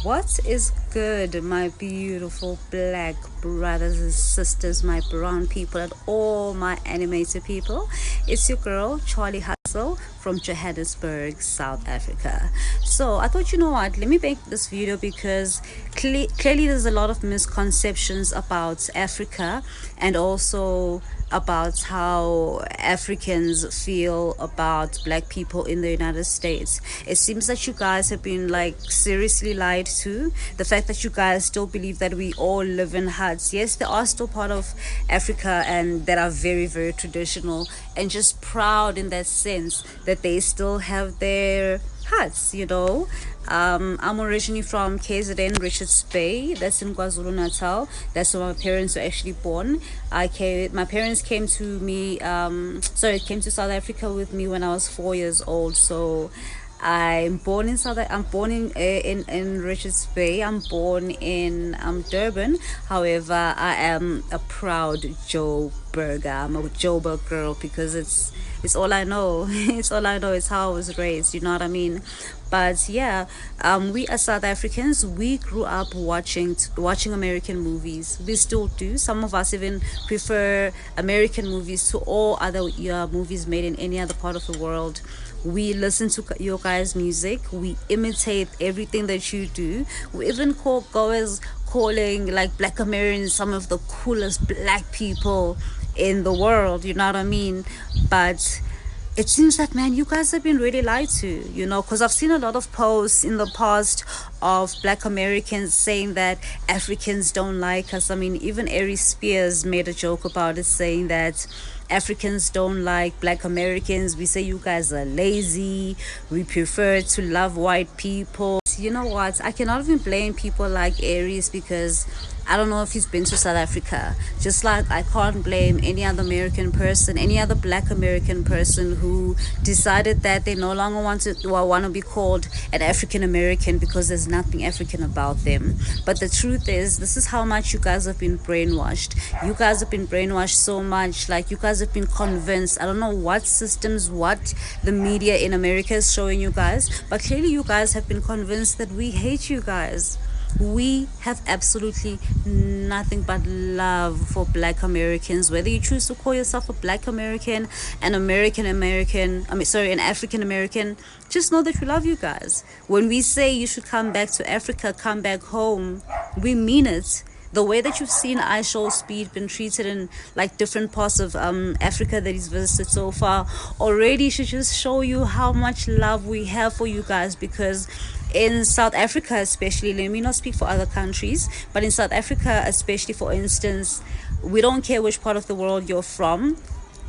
What is good, my beautiful black brothers and sisters, my brown people, and all my animated people? It's your girl, Charlie Hustle from Johannesburg, South Africa. So I thought, you know what, let me make this video because clearly there's a lot of misconceptions about Africa and also about how Africans feel about black people in the United States. It seems that you guys have been like seriously lied to. The fact that you guys still believe that we all live in huts. Yes, they are still part of Africa and that are very, very traditional and just proud in that sense that they still have their huts. I'm originally from KZN, Richards Bay. That's in KwaZulu Natal. That's where my parents were actually born. My parents came to me, came to South Africa with me when I was 4 years old. So I'm born in Richards Bay. I'm born in Durban. However, I am a proud Joburger. I'm a Joburg girl because it's all I know. It's all I know. It's how I was raised. You know what I mean? But yeah, we as South Africans, we grew up watching American movies. We still do. Some of us even prefer American movies to all other movies made in any other part of the world. We listen to your guys' music. We imitate everything that you do. We even calling like black Americans some of the coolest black people in the world. You know what I mean? But it seems that, man, you guys have been really lied to, because I've seen a lot of posts in the past of black Americans saying that Africans don't like us. I mean, even Ari Spears made a joke about it, saying that Africans don't like black Americans. We say you guys are lazy. We prefer to love white people. You know what? I cannot even blame people like Aries because I don't know if he's been to South Africa. Just like I can't blame any other American person, any other black American person who decided that they no longer want to be called an African American because there's nothing African about them. But the truth is, this is how much you guys have been brainwashed. You guys have been brainwashed so much, like you guys have been convinced. I don't know what systems, what the media in America is showing you guys, but clearly you guys have been convinced that we hate you guys. We have absolutely nothing but love for black Americans. Whether you choose to call yourself a black American, an an African American, just know that we love you guys. When we say you should come back to Africa, come back home, we mean it. The way that you've seen I Show Speed been treated in like different parts of Africa that he's visited so far already should just show you how much love we have for you guys, because in South Africa especially, let me not speak for other countries, but in South Africa especially, for instance, we don't care which part of the world you're from.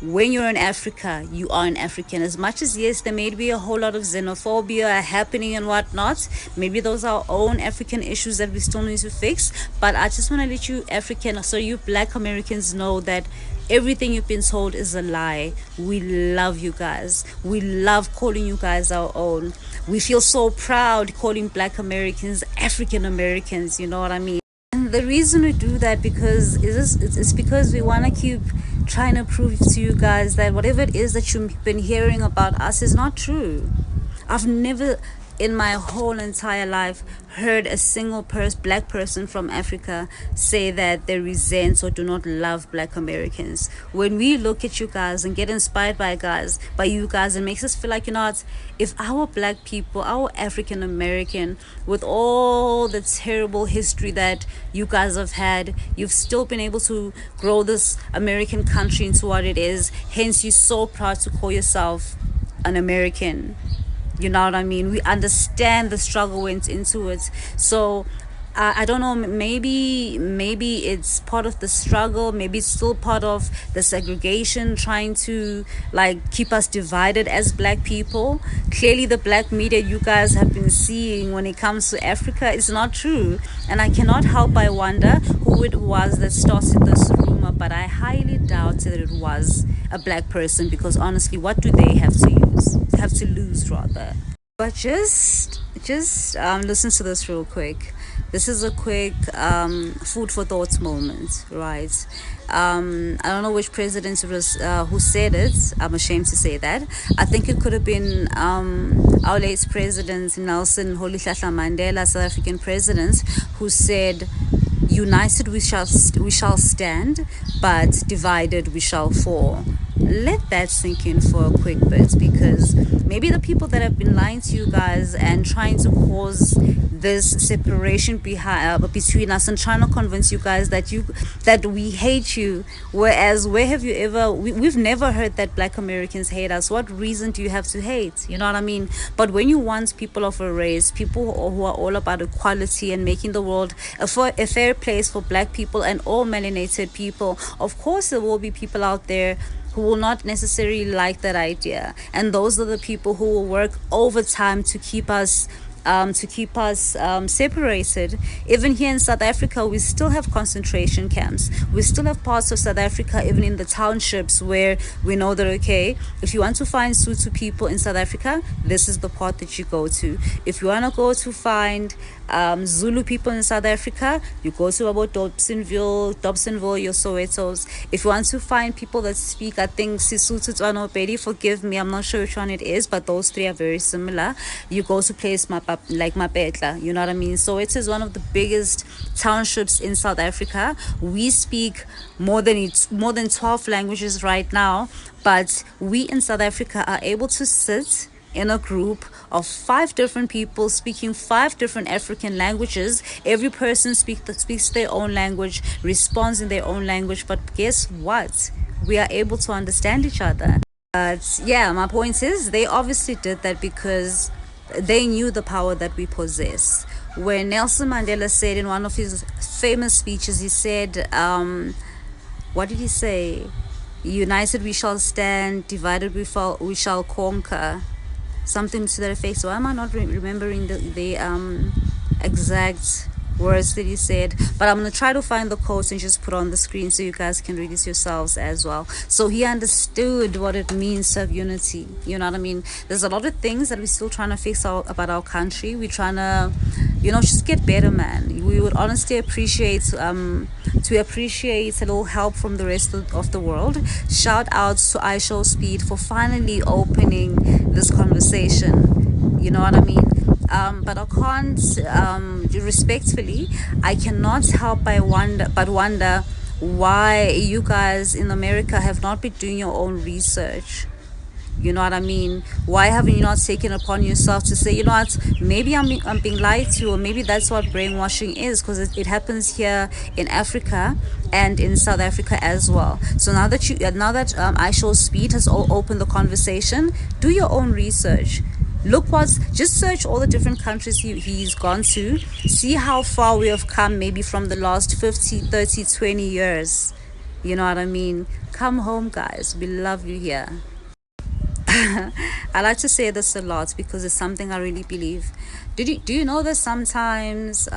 When you're in Africa, you are an African. As much as, yes, there may be a whole lot of xenophobia happening and whatnot, maybe those are our own African issues that we still need to fix, but I just want to let you black Americans know that everything you've been told is a lie. We love you guys. We love calling you guys our own. We feel so proud calling black Americans African Americans. You know what I mean? And the reason we do that it's because we want to keep trying to prove to you guys that whatever it is that you've been hearing about us is not true. I've never in my whole entire life heard a single black person from Africa say that they resent or do not love black Americans. When we look at you guys and get inspired by you guys, it makes us feel like, if our black people, our African American, with all the terrible history that you guys have had, you've still been able to grow this American country into what it is. Hence, you're so proud to call yourself an American. You know what I mean? We understand the struggle went into it. So I don't know, maybe it's part of the struggle, maybe it's still part of the segregation trying to like keep us divided as black people. Clearly the black media you guys have been seeing when it comes to Africa is not true, and I cannot help but wonder who it was that started this rumor, but I highly doubt that it was a black person, because honestly, what do they have to lose rather? But just listen to this real quick. This is a quick food for thought moment, right? I don't know which president it was who said it. I'm ashamed to say that. I think it could have been our late president Nelson Rolihlahla Mandela, South African president, who said, "United we shall stand, but divided we shall fall." Let that sink in for a quick bit, because maybe the people that have been lying to you guys and trying to cause this separation between us and trying to convince you guys that we hate you, whereas where have you ever we've never heard that black Americans hate us. What reason do you have to hate? You know what I mean? But when you want people of a race, people who are all about equality and making the world a fair place for black people and all melanated people, of course there will be people out there who will not necessarily like that idea, and those are the people who will work overtime to keep us separated. Even here in South Africa, we still have concentration camps. We still have parts of South Africa, even in the townships, where we know that, okay, if you want to find Sotho people in South Africa, this is the part that you go to. If you want to go to find Zulu people in South Africa, you go to about Dobsonville, your Sowetos. If you want to find people that speak, I think Sesotho, Tswana, Pedi, forgive me, I'm not sure which one it is, but those three are very similar. You go to place like Mapetla, you know what I mean? So it is one of the biggest townships in South Africa. We speak more than 12 languages right now, but we in South Africa are able to sit in a group of 5 different people speaking 5 different African languages. Every person speaks their own language, responds in their own language, but guess what? We are able to understand each other. But yeah, my point is, they obviously did that because they knew the power that we possess. When Nelson Mandela said in one of his famous speeches, he said, what did he say? United we shall stand, divided we shall conquer. Something to that effect. So why am I not remembering the exact words that he said? But I'm going to try to find the quotes and just put on the screen so you guys can read this yourselves as well. So he understood what it means to have unity. You know what I mean? There's a lot of things that we're still trying to fix about our country. We're trying to, just get better, man. We would honestly appreciate a little help from the rest of the world. Shout out to Spee for finally opening this conversation. You know what I mean? But I can't, respectfully, I cannot help but wonder why you guys in America have not been doing your own research. You know what I mean? Why haven't you not taken upon yourself to say, you know what, maybe I'm being lied to, or maybe that's what brainwashing is, because it happens here in Africa and in South Africa as well. So now that Spee has opened the conversation, do your own research. Just search all the different countries he's gone to. See how far we have come, maybe from the last 50, 30, 20 years. You know what I mean? Come home, guys. We love you here. I like to say this a lot because it's something I really believe. Do you know that sometimes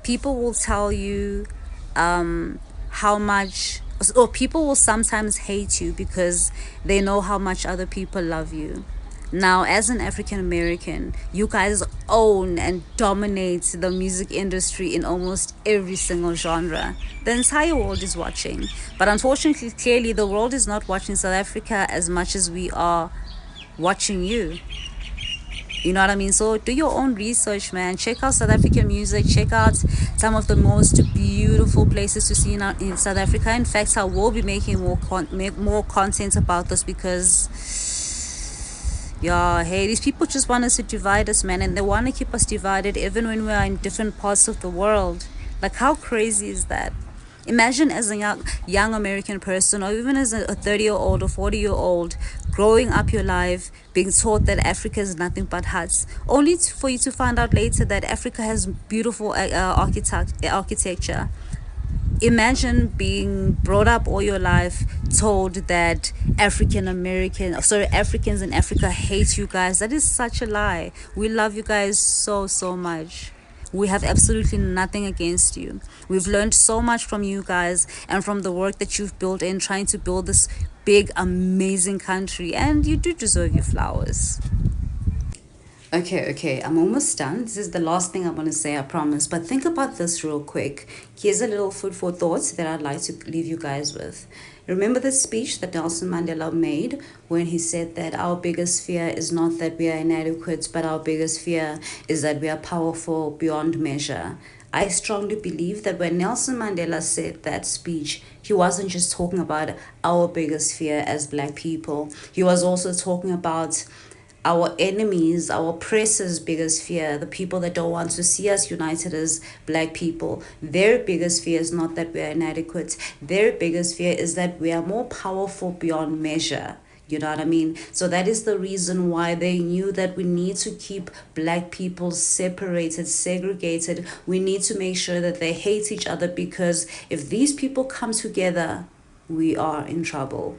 people will tell you how much, or people will sometimes hate you because they know how much other people love you. Now, as an African American, you guys own and dominate the music industry in almost every single genre. The entire world is watching. But unfortunately, clearly, the world is not watching South Africa as much as we are watching you. You know what I mean? So do your own research, man. Check out South African music. Check out some of the most beautiful places to see in South Africa. In fact, I will be making more content about this because, yeah, hey, these people just want us to divide us, man, and they want to keep us divided even when we are in different parts of the world. Like, how crazy is that? Imagine as a young American person, or even as a 30-year-old or 40-year-old, growing up your life being taught that Africa is nothing but huts, only for you to find out later that Africa has beautiful architecture. Imagine being brought up all your life told that Africans in Africa hate you guys. That is such a lie. We love you guys so much. We have absolutely nothing against you. We've learned so much from you guys and from the work that you've built in trying to build this big, amazing country, and you do deserve your flowers. Okay, I'm almost done. This is the last thing I want to say, I promise. But think about this real quick. Here's a little food for thought that I'd like to leave you guys with. Remember the speech that Nelson Mandela made when he said that our biggest fear is not that we are inadequate, but our biggest fear is that we are powerful beyond measure. I strongly believe that when Nelson Mandela said that speech, he wasn't just talking about our biggest fear as black people. He was also talking about our enemies, our oppressors' biggest fear, the people that don't want to see us united as black people, their biggest fear is not that we are inadequate. Their biggest fear is that we are more powerful beyond measure. You know what I mean? So that is the reason why they knew that we need to keep black people separated, segregated. We need to make sure that they hate each other, because if these people come together, we are in trouble.